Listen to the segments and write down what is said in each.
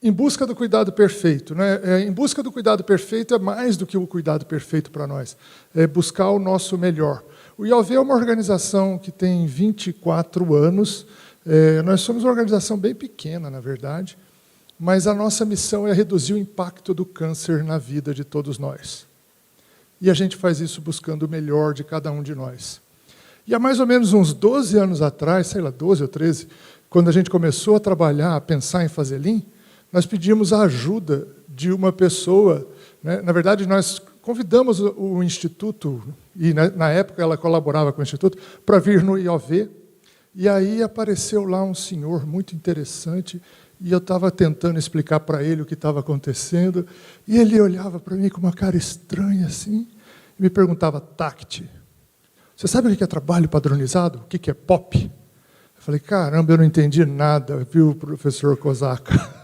em busca do cuidado perfeito, né? Em busca do cuidado perfeito é mais do que o cuidado perfeito para nós. É buscar o nosso melhor. O IOV é uma organização que tem 24 anos. Nós somos uma organização bem pequena, na verdade, mas a nossa missão é reduzir o impacto do câncer na vida de todos nós. E a gente faz isso buscando o melhor de cada um de nós. E há mais ou menos uns 12 anos atrás, sei lá, 12 ou 13, quando a gente começou a trabalhar, a pensar em fazer Lean, nós pedimos a ajuda de uma pessoa, né? Na verdade, nós convidamos o Instituto, e na época ela colaborava com o Instituto, para vir no IOV, e aí apareceu lá um senhor muito interessante, e eu estava tentando explicar para ele o que estava acontecendo, e ele olhava para mim com uma cara estranha assim, e me perguntava, Tacti, você sabe o que é trabalho padronizado? O que é POP? Eu falei, caramba, eu não entendi nada, viu, professor Kozaka?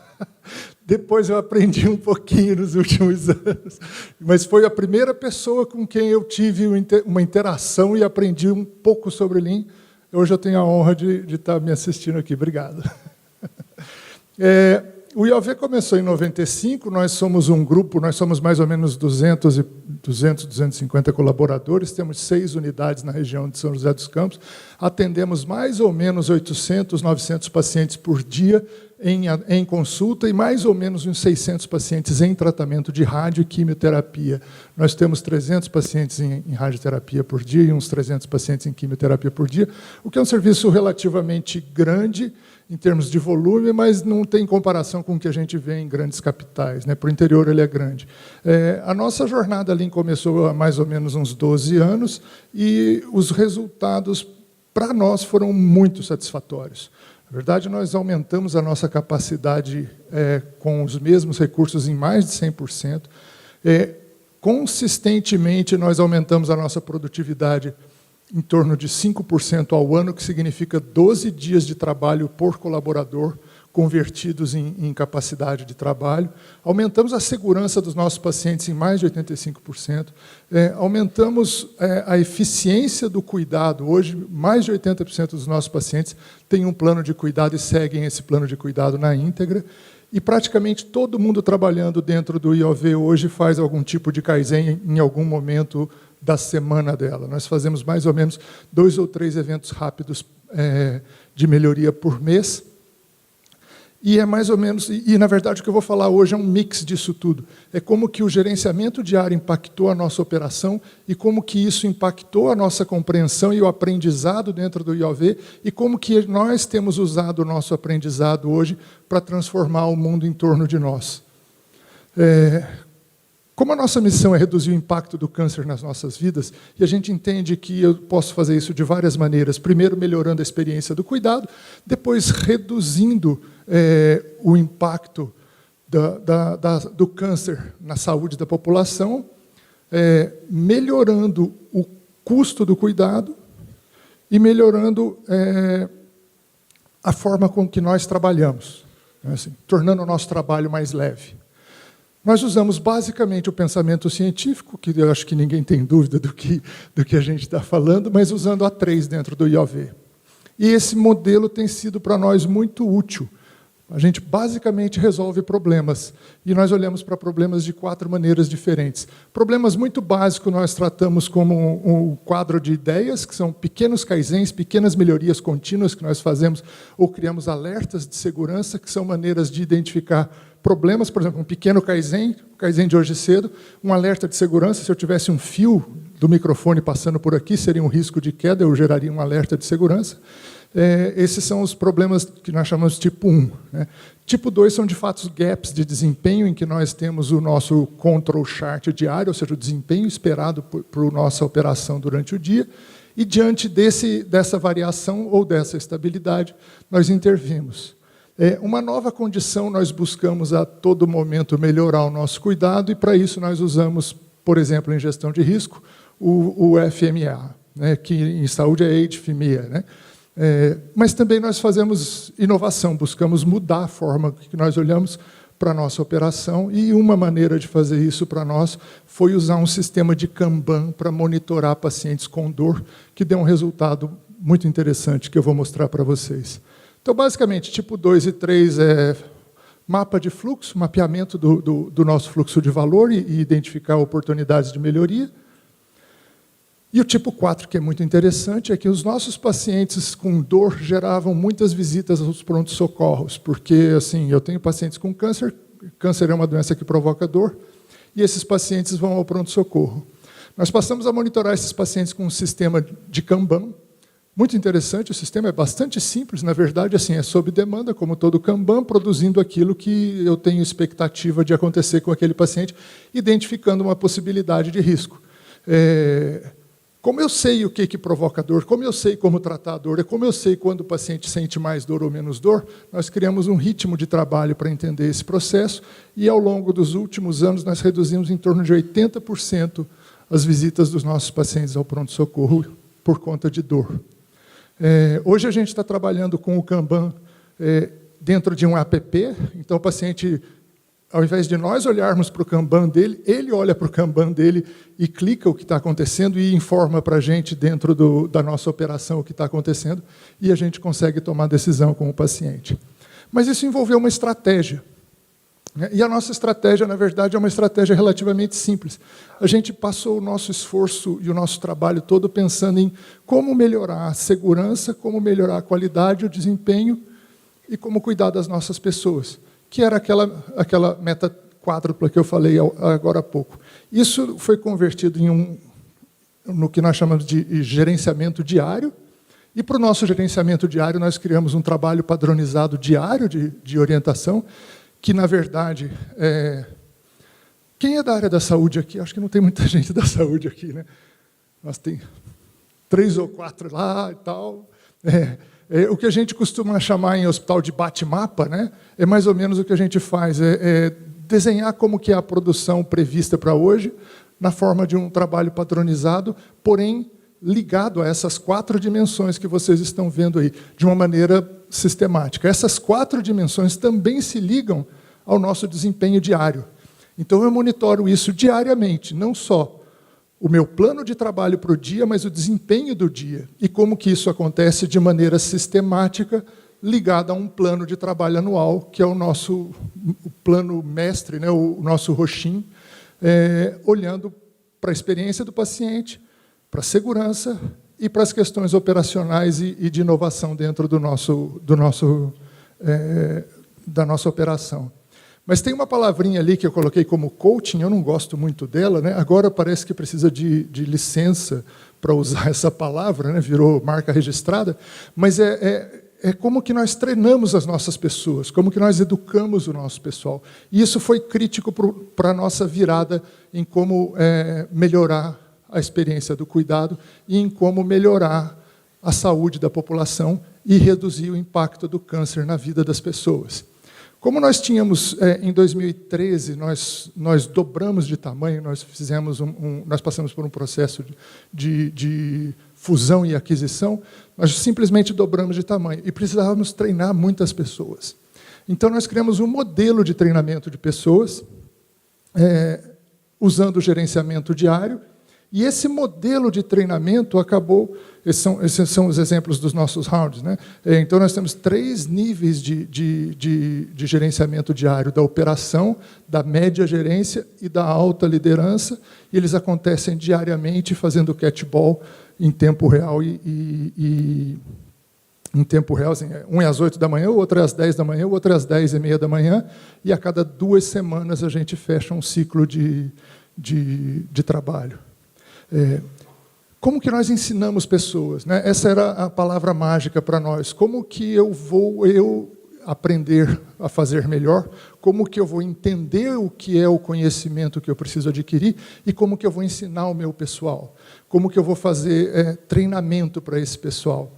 Depois eu aprendi um pouquinho nos últimos anos, mas foi a primeira pessoa com quem eu tive uma interação e aprendi um pouco sobre Lean. Hoje eu tenho a honra de estar me assistindo aqui. Obrigado. O IOV começou em 95, nós somos um grupo, nós somos mais ou menos 250 colaboradores, temos 6 unidades na região de São José dos Campos, atendemos mais ou menos 800, 900 pacientes por dia em consulta e mais ou menos uns 600 pacientes em tratamento de rádio e quimioterapia. Nós temos 300 pacientes em radioterapia por dia e uns 300 pacientes em quimioterapia por dia, o que é um serviço relativamente grande, em termos de volume, mas não tem comparação com o que a gente vê em grandes capitais, né? Para o interior ele é grande. A nossa jornada ali começou há mais ou menos uns 12 anos e os resultados, para nós, foram muito satisfatórios. Na verdade, nós aumentamos a nossa capacidade com os mesmos recursos em mais de 100%. Consistentemente, nós aumentamos a nossa produtividade em torno de 5% ao ano, que significa 12 dias de trabalho por colaborador, convertidos em capacidade de trabalho. Aumentamos a segurança dos nossos pacientes em mais de 85%. Aumentamos a eficiência do cuidado. Hoje, mais de 80% dos nossos pacientes têm um plano de cuidado e seguem esse plano de cuidado na íntegra. E praticamente todo mundo trabalhando dentro do IOV hoje faz algum tipo de Kaizen em algum momento da semana dela. Nós fazemos mais ou menos 2 ou 3 eventos rápidos de melhoria por mês. E é mais ou menos, na verdade o que eu vou falar hoje é um mix disso tudo. É como que o gerenciamento diário impactou a nossa operação e como que isso impactou a nossa compreensão e o aprendizado dentro do IOV e como que nós temos usado o nosso aprendizado hoje para transformar o mundo em torno de nós. Como a nossa missão é reduzir o impacto do câncer nas nossas vidas, e a gente entende que eu posso fazer isso de várias maneiras, primeiro melhorando a experiência do cuidado, depois reduzindo o impacto do câncer na saúde da população, melhorando o custo do cuidado e melhorando a forma com que nós trabalhamos, né, assim, tornando o nosso trabalho mais leve. Nós usamos basicamente o pensamento científico, que eu acho que ninguém tem dúvida do que a gente está falando, mas usando a 3 dentro do IOV. E esse modelo tem sido para nós muito útil. A gente basicamente resolve problemas, e nós olhamos para problemas de 4 maneiras diferentes. Problemas muito básicos nós tratamos como um quadro de ideias, que são pequenos kaizens, pequenas melhorias contínuas que nós fazemos, ou criamos alertas de segurança, que são maneiras de identificar problemas, por exemplo, um pequeno kaizen, o kaizen de hoje cedo, um alerta de segurança, se eu tivesse um fio do microfone passando por aqui, seria um risco de queda, eu geraria um alerta de segurança. Esses são os problemas que nós chamamos de tipo 1. Né? Tipo 2 são, de fato, os gaps de desempenho, em que nós temos o nosso control chart diário, ou seja, o desempenho esperado por nossa operação durante o dia, e diante dessa variação ou dessa estabilidade, nós intervimos. Uma nova condição, nós buscamos a todo momento melhorar o nosso cuidado, e para isso nós usamos, por exemplo, em gestão de risco, o FMEA, né, que em saúde é FMEA, né? Mas também nós fazemos inovação, buscamos mudar a forma que nós olhamos para a nossa operação, e uma maneira de fazer isso para nós foi usar um sistema de Kanban para monitorar pacientes com dor, que deu um resultado muito interessante, que eu vou mostrar para vocês. Então, basicamente, tipo 2 e 3 Mapa de fluxo, mapeamento do nosso fluxo de valor e identificar oportunidades de melhoria. E o tipo 4, que é muito interessante, é que os nossos pacientes com dor geravam muitas visitas aos prontos-socorros, porque assim, eu tenho pacientes com câncer, câncer é uma doença que provoca dor, e esses pacientes vão ao pronto-socorro. Nós passamos a monitorar esses pacientes com um sistema de Kanban, muito interessante, o sistema é bastante simples, na verdade, assim, é sob demanda, como todo Kanban, produzindo aquilo que eu tenho expectativa de acontecer com aquele paciente, identificando uma possibilidade de risco. Como eu sei o que provoca dor, como eu sei como tratar a dor, e como eu sei quando o paciente sente mais dor ou menos dor, nós criamos um ritmo de trabalho para entender esse processo, e ao longo dos últimos anos nós reduzimos em torno de 80% as visitas dos nossos pacientes ao pronto-socorro por conta de dor. Hoje a gente está trabalhando com o Kanban dentro de um app, então o paciente, ao invés de nós olharmos para o Kanban dele, ele olha para o Kanban dele e clica o que está acontecendo e informa para a gente dentro da nossa operação o que está acontecendo, e a gente consegue tomar decisão com o paciente. Mas isso envolveu uma estratégia. E a nossa estratégia, na verdade, é uma estratégia relativamente simples. A gente passou o nosso esforço e o nosso trabalho todo pensando em como melhorar a segurança, como melhorar a qualidade, o desempenho e como cuidar das nossas pessoas, que era aquela meta quádrupla que eu falei agora há pouco. Isso foi convertido no que nós chamamos de gerenciamento diário, e para o nosso gerenciamento diário nós criamos um trabalho padronizado diário de orientação, que, na verdade, quem é da área da saúde aqui? Acho que não tem muita gente da saúde aqui, né? Nós tem 3 ou 4 lá e tal. O que a gente costuma chamar em hospital de bate-mapa, né? É mais ou menos o que a gente faz, desenhar como que é a produção prevista para hoje, na forma de um trabalho padronizado, porém ligado a essas 4 dimensões que vocês estão vendo aí, de uma maneira sistemática. Essas 4 dimensões também se ligam ao nosso desempenho diário. Então, eu monitoro isso diariamente, não só o meu plano de trabalho para o dia, mas o desempenho do dia. E como que isso acontece de maneira sistemática, ligada a um plano de trabalho anual, que é o plano mestre, né, o nosso roxim, olhando para a experiência do paciente, para a segurança e para as questões operacionais e de inovação dentro da nossa operação. Mas tem uma palavrinha ali que eu coloquei como coaching, eu não gosto muito dela, né? Agora parece que precisa de licença para usar essa palavra, né? Virou marca registrada, mas é como que nós treinamos as nossas pessoas, como que nós educamos o nosso pessoal. E isso foi crítico para a nossa virada em como melhorar a experiência do cuidado e em como melhorar a saúde da população e reduzir o impacto do câncer na vida das pessoas. Como nós tínhamos, em 2013, nós dobramos de tamanho, nós passamos por um processo de fusão e aquisição, nós simplesmente dobramos de tamanho e precisávamos treinar muitas pessoas. Então, nós criamos um modelo de treinamento de pessoas, usando o gerenciamento diário. E esse modelo de treinamento acabou... Esses são os exemplos dos nossos rounds, né? Então, nós temos 3 níveis de gerenciamento diário, da operação, da média gerência e da alta liderança, e eles acontecem diariamente, fazendo catchball em tempo real. Em tempo real, assim, um é às 8 da manhã, o outro é às 10 da manhã, o outro é às 10h30 da manhã, e a cada 2 semanas a gente fecha um ciclo de trabalho. Como que nós ensinamos pessoas, né? Essa era a palavra mágica para nós. Como que eu vou aprender a fazer melhor? Como que eu vou entender o que é o conhecimento que eu preciso adquirir? E como que eu vou ensinar o meu pessoal? Como que eu vou fazer treinamento para esse pessoal?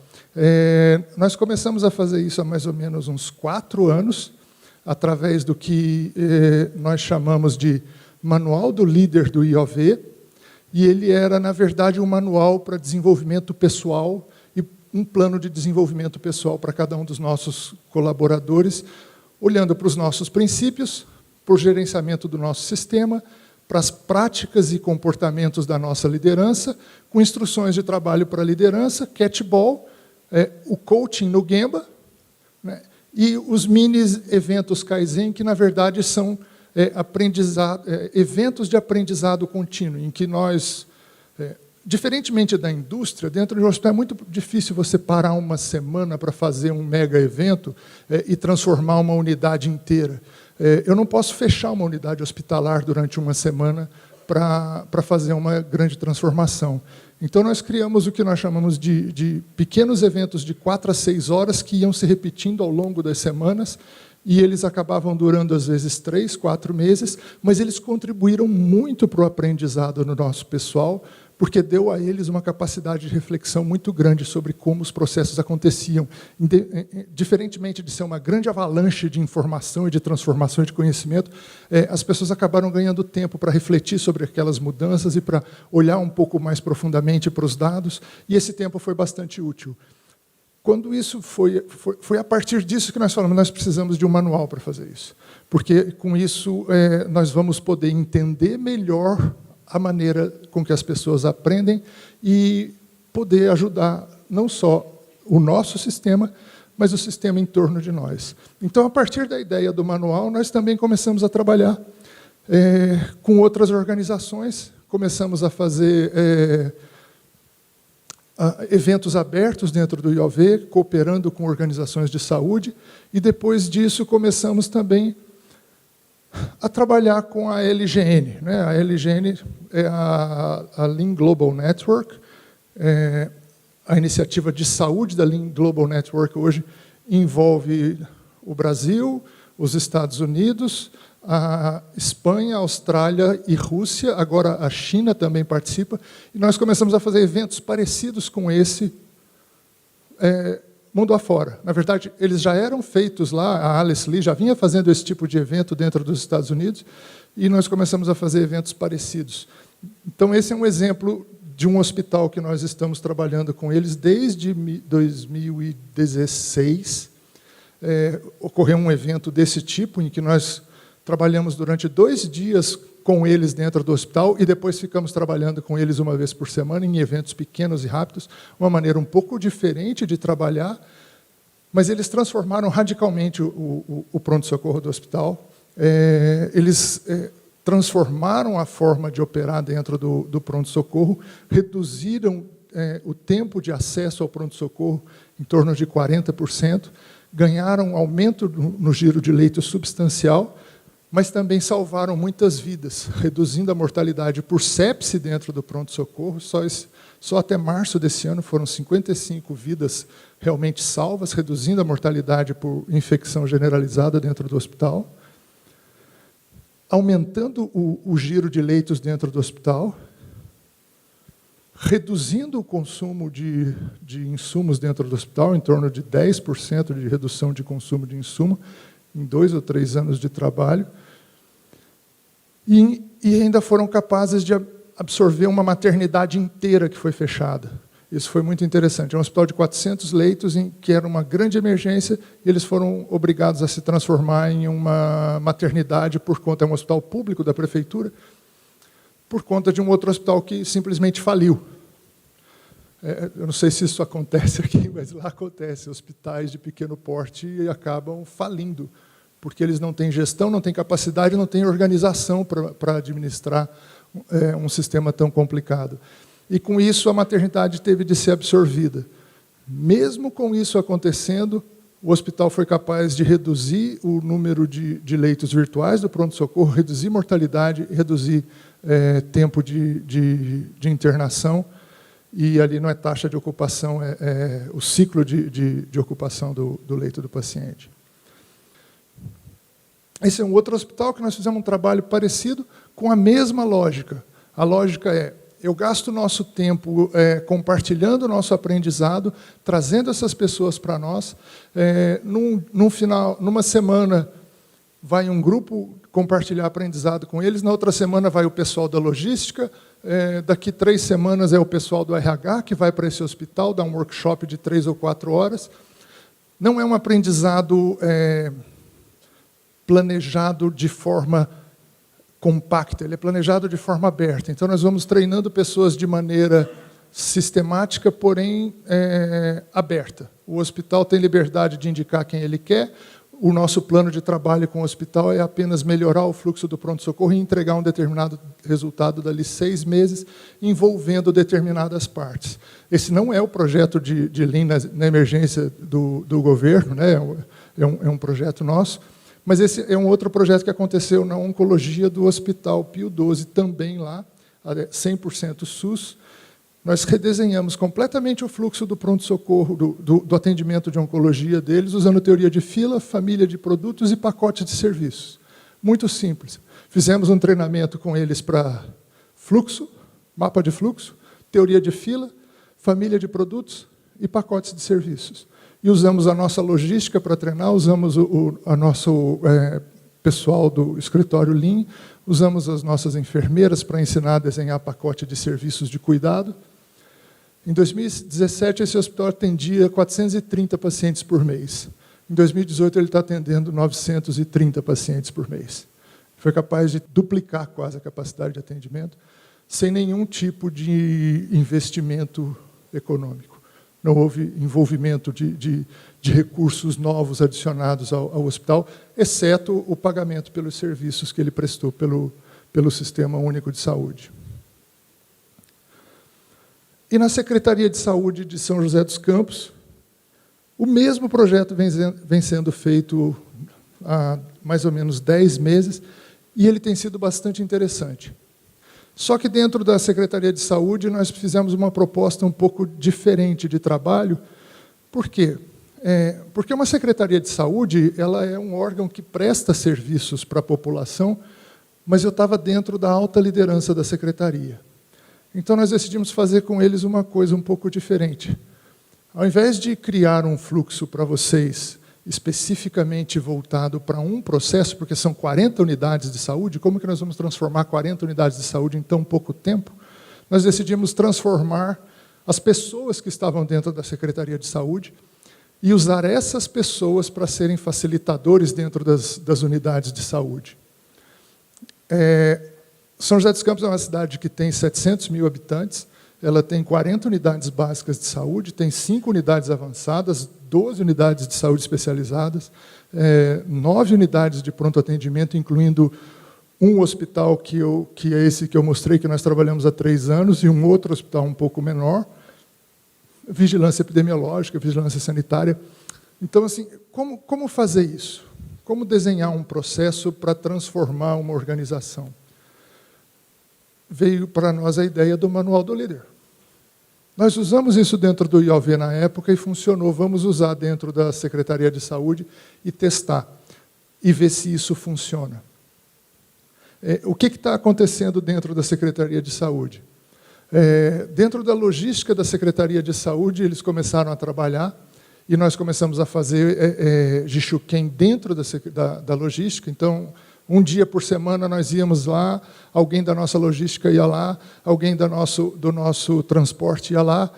Nós começamos a fazer isso há mais ou menos uns 4 anos, através do que nós chamamos de Manual do Líder do IOV, e ele era, na verdade, um manual para desenvolvimento pessoal e um plano de desenvolvimento pessoal para cada um dos nossos colaboradores, olhando para os nossos princípios, para o gerenciamento do nosso sistema, para as práticas e comportamentos da nossa liderança, com instruções de trabalho para a liderança, catchball, o coaching no Gemba, né, e os mini eventos Kaizen, que, na verdade, são eventos de aprendizado contínuo, em que nós, diferentemente da indústria, dentro de um hospital é muito difícil você parar uma semana para fazer um mega evento e transformar uma unidade inteira. Eu não posso fechar uma unidade hospitalar durante uma semana para fazer uma grande transformação. Então, nós criamos o que nós chamamos de pequenos eventos de 4 a 6 horas que iam se repetindo ao longo das semanas, e eles acabavam durando, às vezes, 3, 4 meses, mas eles contribuíram muito para o aprendizado no nosso pessoal, porque deu a eles uma capacidade de reflexão muito grande sobre como os processos aconteciam. Diferentemente de ser uma grande avalanche de informação e de transformação e de conhecimento, as pessoas acabaram ganhando tempo para refletir sobre aquelas mudanças e para olhar um pouco mais profundamente para os dados, e esse tempo foi bastante útil. Quando isso foi a partir disso que nós falamos, nós precisamos de um manual para fazer isso, porque com isso nós vamos poder entender melhor a maneira com que as pessoas aprendem e poder ajudar não só o nosso sistema, mas o sistema em torno de nós. Então, a partir da ideia do manual, nós também começamos a trabalhar com outras organizações, começamos a fazer eventos abertos dentro do IOV, cooperando com organizações de saúde, e depois disso começamos também a trabalhar com a LGN. Né? A LGN é a Lean Global Network, a iniciativa de saúde da Lean Global Network hoje envolve o Brasil, os Estados Unidos, a Espanha, a Austrália e Rússia, agora a China também participa, e nós começamos a fazer eventos parecidos com esse mundo afora. Na verdade, eles já eram feitos lá, a Alice Lee já vinha fazendo esse tipo de evento dentro dos Estados Unidos, e nós começamos a fazer eventos parecidos. Então, esse é um exemplo de um hospital que nós estamos trabalhando com eles desde 2016. Ocorreu um evento desse tipo, em que nós trabalhamos durante 2 dias com eles dentro do hospital e depois ficamos trabalhando com eles uma vez por semana em eventos pequenos e rápidos, uma maneira um pouco diferente de trabalhar, mas eles transformaram radicalmente o pronto-socorro do hospital. Eles transformaram a forma de operar dentro do pronto-socorro, reduziram o tempo de acesso ao pronto-socorro em torno de 40%, ganharam um aumento no giro de leitos substancial, mas também salvaram muitas vidas, reduzindo a mortalidade por sepse dentro do pronto-socorro. Só até março desse ano foram 55 vidas realmente salvas, reduzindo a mortalidade por infecção generalizada dentro do hospital, aumentando o giro de leitos dentro do hospital, reduzindo o consumo de insumos dentro do hospital, em torno de 10% de redução de consumo de insumo, em 2 ou 3 anos de trabalho, e ainda foram capazes de absorver uma maternidade inteira que foi fechada. Isso foi muito interessante. É um hospital de 400 leitos, que era uma grande emergência, e eles foram obrigados a se transformar em uma maternidade por conta, é um hospital público da prefeitura, por conta de um outro hospital que simplesmente faliu. Eu não sei se isso acontece aqui, mas lá acontece. Hospitais de pequeno porte acabam falindo, porque eles não têm gestão, não têm capacidade, não têm organização para administrar um sistema tão complicado. E, com isso, a maternidade teve de ser absorvida. Mesmo com isso acontecendo, o hospital foi capaz de reduzir o número de leitos virtuais do pronto-socorro, reduzir mortalidade, reduzir tempo de internação, e ali não é taxa de ocupação, é o ciclo de ocupação do leito do paciente. Esse é um outro hospital que nós fizemos um trabalho parecido, com a mesma lógica. A lógica é: eu gasto nosso tempo compartilhando o nosso aprendizado, trazendo essas pessoas para nós. Numa semana, vai um grupo compartilhar aprendizado com eles, na outra semana vai o pessoal da logística, daqui 3 semanas é o pessoal do RH que vai para esse hospital, dar um workshop de 3 ou 4 horas. Não é um aprendizado planejado de forma compacta, ele é planejado de forma aberta. Então, nós vamos treinando pessoas de maneira sistemática, porém aberta. O hospital tem liberdade de indicar quem ele quer. O nosso plano de trabalho com o hospital é apenas melhorar o fluxo do pronto-socorro e entregar um determinado resultado dali 6 meses, envolvendo determinadas partes. Esse não é o projeto de Lean na emergência do governo, né? É um projeto nosso, mas esse é um outro projeto que aconteceu na oncologia do Hospital Pio XII, também lá, 100% SUS. Nós redesenhamos completamente o fluxo do pronto-socorro, do atendimento de oncologia deles, usando teoria de fila, família de produtos e pacote de serviços. Muito simples. Fizemos um treinamento com eles para fluxo, mapa de fluxo, teoria de fila, família de produtos e pacotes de serviços. E usamos a nossa logística para treinar, usamos o nosso pessoal do escritório Lean, usamos as nossas enfermeiras para ensinar a desenhar pacote de serviços de cuidado. Em 2017, esse hospital atendia 430 pacientes por mês. Em 2018, ele está atendendo 930 pacientes por mês. Foi capaz de duplicar quase a capacidade de atendimento, sem nenhum tipo de investimento econômico. Não houve envolvimento de recursos novos adicionados ao hospital, exceto o pagamento pelos serviços que ele prestou pelo Sistema Único de Saúde. E na Secretaria de Saúde de São José dos Campos, o mesmo projeto vem sendo feito há mais ou menos 10 meses, e ele tem sido bastante interessante. Só que dentro da Secretaria de Saúde nós fizemos uma proposta um pouco diferente de trabalho. Por quê? Porque uma Secretaria de Saúde ela é um órgão que presta serviços para a população, mas eu estava dentro da alta liderança da Secretaria. Então, nós decidimos fazer com eles uma coisa um pouco diferente. Ao invés de criar um fluxo para vocês, especificamente voltado para um processo, porque são 40 unidades de saúde, como que nós vamos transformar 40 unidades de saúde em tão pouco tempo? Nós decidimos transformar as pessoas que estavam dentro da Secretaria de Saúde e usar essas pessoas para serem facilitadores dentro das unidades de saúde. São José dos Campos é uma cidade que tem 700 mil habitantes, ela tem 40 unidades básicas de saúde, tem 5 unidades avançadas, 12 unidades de saúde especializadas, 9 unidades de pronto atendimento, incluindo um hospital que é esse que eu mostrei, que nós trabalhamos há 3 anos, e um outro hospital um pouco menor, vigilância epidemiológica, vigilância sanitária. Então, assim, como fazer isso? Como desenhar um processo para transformar uma organização? Veio para nós a ideia do Manual do Líder. Nós usamos isso dentro do IOV na época e funcionou. Vamos usar dentro da Secretaria de Saúde e testar, e ver se isso funciona. O que está acontecendo dentro da Secretaria de Saúde? Dentro da logística da Secretaria de Saúde, eles começaram a trabalhar, e nós começamos a fazer Jishuken dentro da logística. Então, um dia por semana nós íamos lá, alguém da nossa logística ia lá, alguém do nosso transporte ia lá,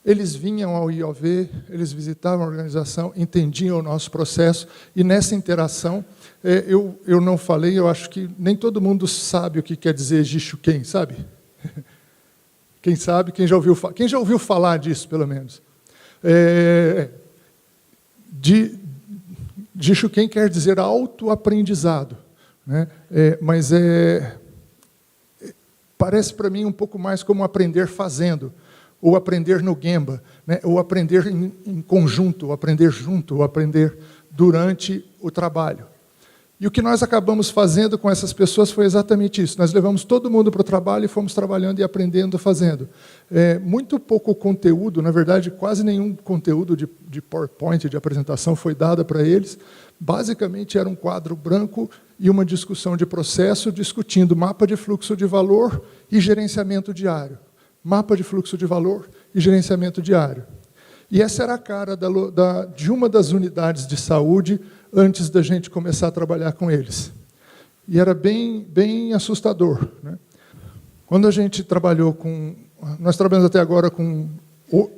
eles vinham ao IOV, eles visitavam a organização, entendiam o nosso processo, e nessa interação, eu não falei, eu acho que nem todo mundo sabe o que quer dizer Jishuken, sabe? Quem sabe, quem já ouviu falar disso, pelo menos. Jishuken quer dizer autoaprendizado, né? Mas parece para mim um pouco mais como aprender fazendo, ou aprender no Gemba, né? Ou aprender em conjunto, ou aprender junto, ou aprender durante o trabalho. E o que nós acabamos fazendo com essas pessoas foi exatamente isso. Nós levamos todo mundo para o trabalho e fomos trabalhando e aprendendo, fazendo. Muito pouco conteúdo, na verdade, quase nenhum conteúdo de PowerPoint, de apresentação, foi dado para eles. Basicamente, era um quadro branco e uma discussão de processo, discutindo mapa de fluxo de valor e gerenciamento diário. Mapa de fluxo de valor e gerenciamento diário. E essa era a cara de uma das unidades de saúde antes da gente começar a trabalhar com eles. E era bem assustador, né? Quando a gente trabalhou nós trabalhamos até agora com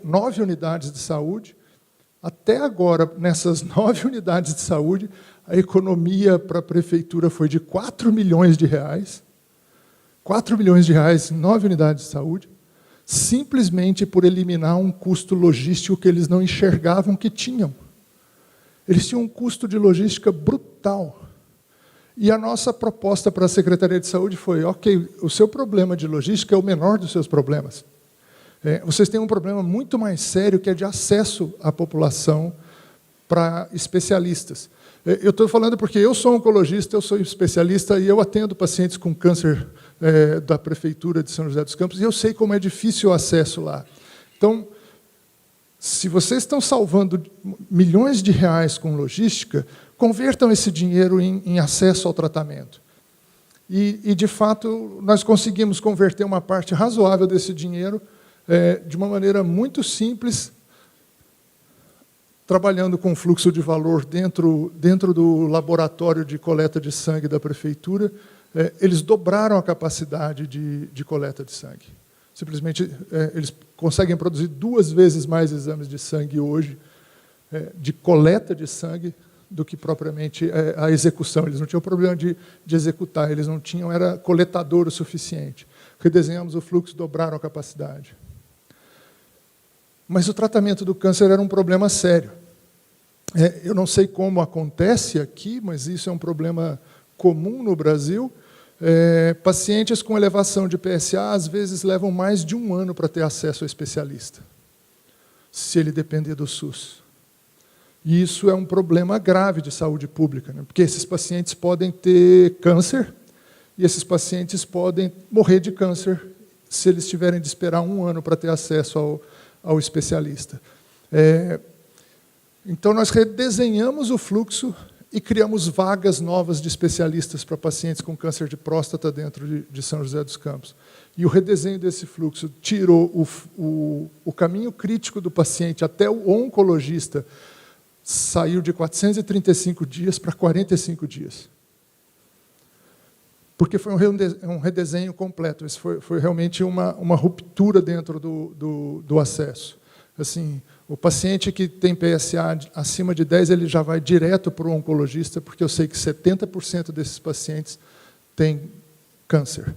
9 unidades de saúde. Até agora, nessas 9 unidades de saúde, a economia para a prefeitura foi de 4 milhões de reais. 4 milhões de reais em 9 unidades de saúde. simplesmente por eliminar um custo logístico que eles não enxergavam que tinham. Eles tinham um custo de logística brutal. E a nossa proposta para a Secretaria de Saúde foi, ok, o seu problema de logística é o menor dos seus problemas. Vocês têm um problema muito mais sério, que é de acesso à população para especialistas. Eu estou falando porque eu sou oncologista, eu sou especialista e eu atendo pacientes com câncer da Prefeitura de São José dos Campos, e eu sei como é difícil o acesso lá. Então, se vocês estão salvando milhões de reais com logística, convertam esse dinheiro em acesso ao tratamento. E, de fato, nós conseguimos converter uma parte razoável desse dinheiro de uma maneira muito simples, trabalhando com fluxo de valor dentro do laboratório de coleta de sangue da Prefeitura. Eles dobraram a capacidade de coleta de sangue. Simplesmente, eles conseguem produzir 2 vezes mais exames de sangue hoje, de coleta de sangue, do que propriamente a execução. Eles não tinham problema de executar, eles não tinham, era coletador o suficiente. Redesenhamos o fluxo, dobraram a capacidade. Mas o tratamento do câncer era um problema sério. Eu não sei como acontece aqui, mas isso é um problema comum no Brasil. Pacientes com elevação de PSA, às vezes, levam mais de 1 ano para ter acesso ao especialista, se ele depender do SUS. E isso é um problema grave de saúde pública, né? Porque esses pacientes podem ter câncer, e esses pacientes podem morrer de câncer se eles tiverem de esperar 1 ano para ter acesso ao especialista. Então, nós redesenhamos o fluxo e criamos vagas novas de especialistas para pacientes com câncer de próstata dentro de São José dos Campos. E o redesenho desse fluxo tirou o caminho crítico do paciente até o oncologista, saiu de 435 dias para 45 dias. Porque foi um redesenho completo. Isso foi realmente uma ruptura dentro do acesso. Assim, o paciente que tem PSA acima de 10, ele já vai direto para o oncologista, porque eu sei que 70% desses pacientes têm câncer.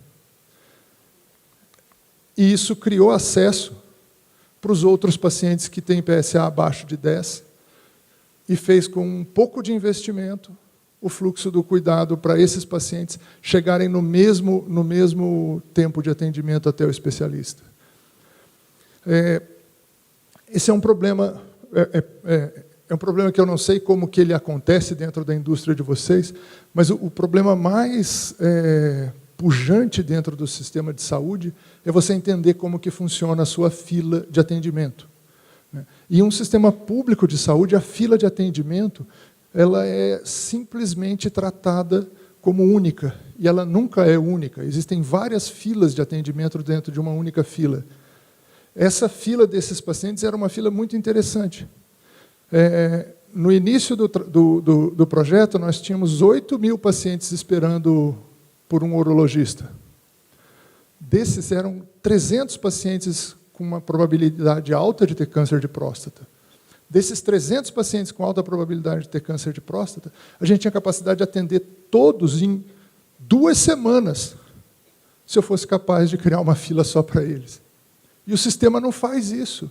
E isso criou acesso para os outros pacientes que têm PSA abaixo de 10, e fez com um pouco de investimento o fluxo do cuidado para esses pacientes chegarem no mesmo tempo de atendimento até o especialista. Esse é um problema, um problema que eu não sei como que ele acontece dentro da indústria de vocês, mas o problema mais pujante dentro do sistema de saúde é você entender como que funciona a sua fila de atendimento. E um sistema público de saúde, a fila de atendimento, ela é simplesmente tratada como única, e ela nunca é única. Existem várias filas de atendimento dentro de uma única fila. Essa fila desses pacientes era uma fila muito interessante. No início do projeto, nós tínhamos 8.000 pacientes esperando por um urologista. Desses, eram 300 pacientes com uma probabilidade alta de ter câncer de próstata. Desses 300 pacientes com alta probabilidade de ter câncer de próstata, a gente tinha capacidade de atender todos em 2 semanas, se eu fosse capaz de criar uma fila só para eles. E o sistema não faz isso.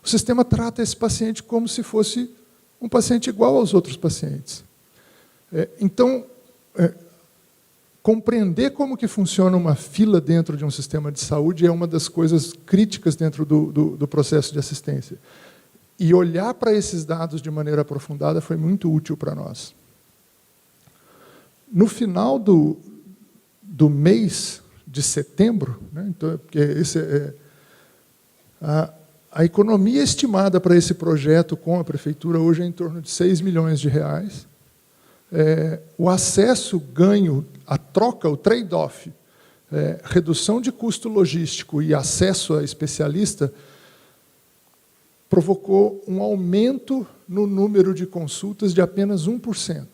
O sistema trata esse paciente como se fosse um paciente igual aos outros pacientes. Então, compreender como que funciona uma fila dentro de um sistema de saúde é uma das coisas críticas dentro do processo de assistência. E olhar para esses dados de maneira aprofundada foi muito útil para nós. No final do mês de setembro, né, então, porque a economia estimada para esse projeto com a Prefeitura hoje é em torno de 6 milhões de reais. O acesso, ganho, a troca, o trade-off, redução de custo logístico e acesso a especialista, provocou um aumento no número de consultas de apenas 1%.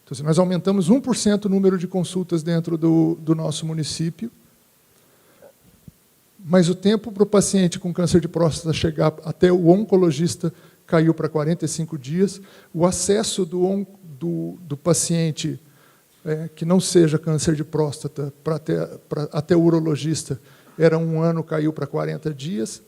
Então, se nós aumentamos 1% o número de consultas dentro do nosso município, mas o tempo para o paciente com câncer de próstata chegar até o oncologista caiu para 45 dias, o acesso do paciente que não seja câncer de próstata até o urologista era 1 ano, caiu para 40 dias.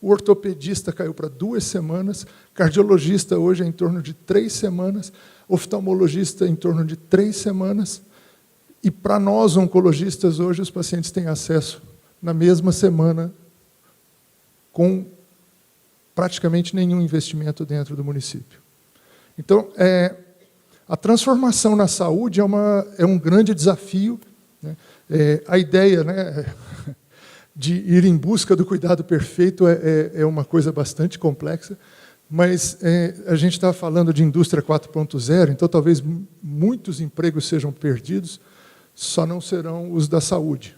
O ortopedista caiu para 2 semanas. Cardiologista hoje é em torno de 3 semanas. Oftalmologista em torno de 3 semanas. E para nós, oncologistas, hoje os pacientes têm acesso na mesma semana, com praticamente nenhum investimento dentro do município. Então, a transformação na saúde é um grande desafio, né? A ideia, né, de ir em busca do cuidado perfeito é uma coisa bastante complexa, mas a gente está falando de indústria 4.0, então talvez muitos empregos sejam perdidos, só não serão os da saúde.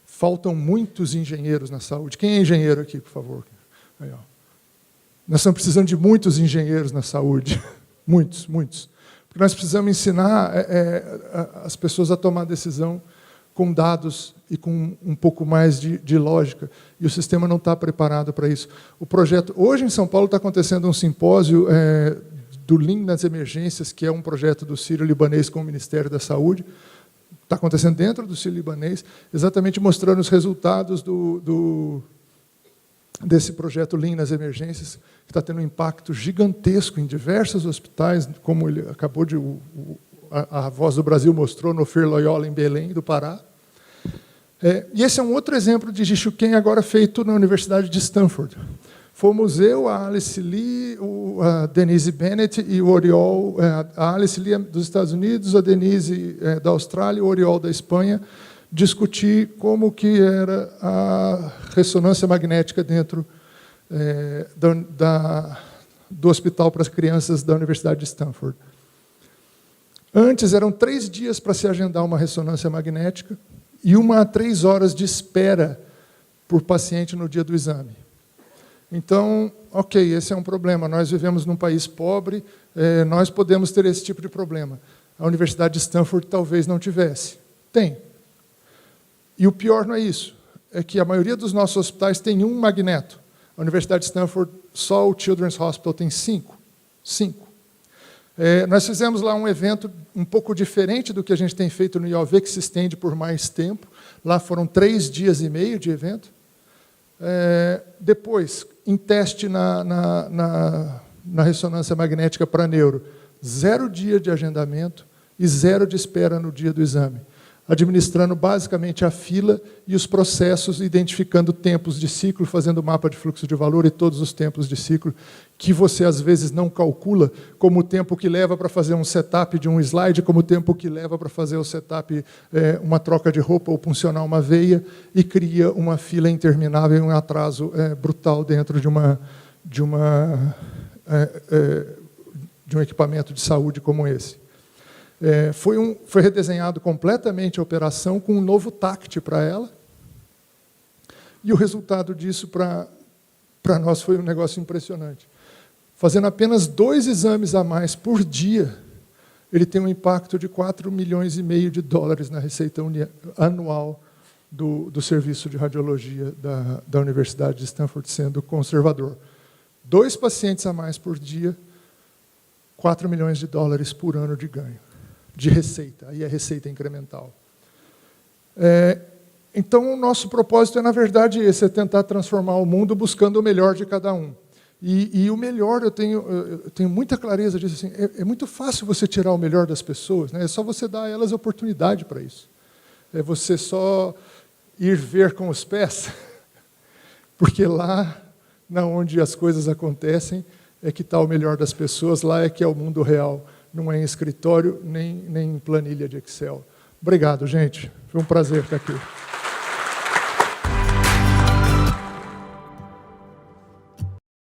Faltam muitos engenheiros na saúde. Quem é engenheiro aqui, por favor? Aí, ó. Nós estamos precisando de muitos engenheiros na saúde. Muitos, muitos. Porque nós precisamos ensinar as pessoas a tomar decisão com dados e com um pouco mais de lógica. E o sistema não está preparado para isso. O projeto... Hoje, em São Paulo, está acontecendo um simpósio do Lean nas Emergências, que é um projeto do Sírio-Libanês com o Ministério da Saúde. Está acontecendo dentro do Sírio-Libanês, exatamente mostrando os resultados desse projeto Lean nas Emergências, que está tendo um impacto gigantesco em diversos hospitais, como ele acabou de... A Voz do Brasil mostrou no FIR Loyola, em Belém, do Pará. E esse é um outro exemplo de Jishuken, agora feito na Universidade de Stanford. Fomos eu, a Alice Lee, a Denise Bennett e o Oriol, a Alice Lee dos Estados Unidos, a Denise da Austrália e o Oriol da Espanha, discutir como que era a ressonância magnética dentro do hospital para as crianças da Universidade de Stanford. Antes, eram 3 dias para se agendar uma ressonância magnética e 1 a 3 horas de espera por paciente no dia do exame. Então, ok, esse é um problema. Nós vivemos num país pobre, nós podemos ter esse tipo de problema. A Universidade de Stanford talvez não tivesse. Tem. E o pior não é isso. É que a maioria dos nossos hospitais tem 1 magneto. A Universidade de Stanford, só o Children's Hospital tem 5. 5. Nós fizemos lá um evento um pouco diferente do que a gente tem feito no IOV, que se estende por mais tempo. Lá foram 3 dias e meio de evento. Depois, em teste na ressonância magnética para neuro, 0 dia de agendamento e 0 de espera no dia do exame, administrando basicamente a fila e os processos, identificando tempos de ciclo, fazendo mapa de fluxo de valor e todos os tempos de ciclo, que você às vezes não calcula, como o tempo que leva para fazer um setup de um slide, como o tempo que leva para fazer o setup, uma troca de roupa ou puncionar uma veia, e cria uma fila interminável e um atraso brutal dentro de um equipamento de saúde como esse. Foi redesenhado completamente a operação com um novo TACT para ela, e o resultado disso para nós foi um negócio impressionante. Fazendo apenas 2 exames a mais por dia, ele tem um impacto de 4,5 milhões de dólares na receita anual do serviço de radiologia da Universidade de Stanford, sendo conservador. 2 pacientes a mais por dia, 4 milhões de dólares por ano de ganho, de receita. Aí é receita incremental. Então, o nosso propósito na verdade, esse, é tentar transformar o mundo buscando o melhor de cada um. E o melhor, eu tenho muita clareza disso. Assim, é muito fácil você tirar o melhor das pessoas, né? É só você dar a elas oportunidade para isso. É você só ir ver com os pés, porque lá, onde as coisas acontecem, é que está o melhor das pessoas, lá é que é o mundo real, não é em escritório, nem em planilha de Excel. Obrigado, gente. Foi um prazer estar aqui.